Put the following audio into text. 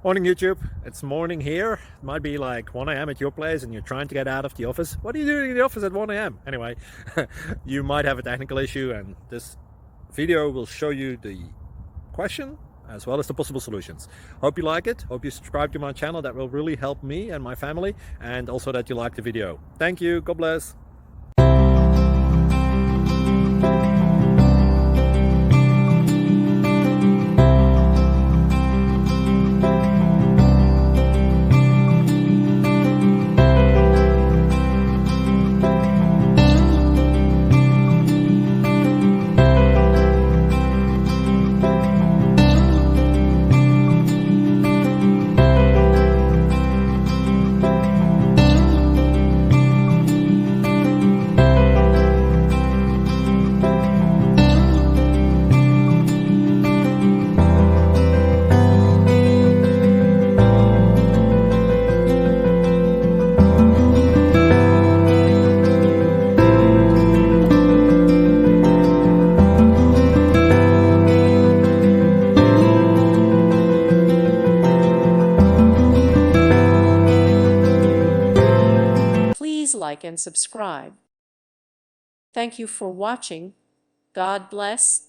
Morning YouTube, it's morning here. It might be like 1 a.m. at your place and you're trying to get out of the office. What are you doing in the office at 1 a.m.? Anyway, you might have a technical issue and this video will show you the question as well as the possible solutions. Hope you like it, hope you subscribe to my channel. That will really help me and my family, and also that you like the video. Thank you, God bless. Please like and subscribe. Thank you for watching. God bless.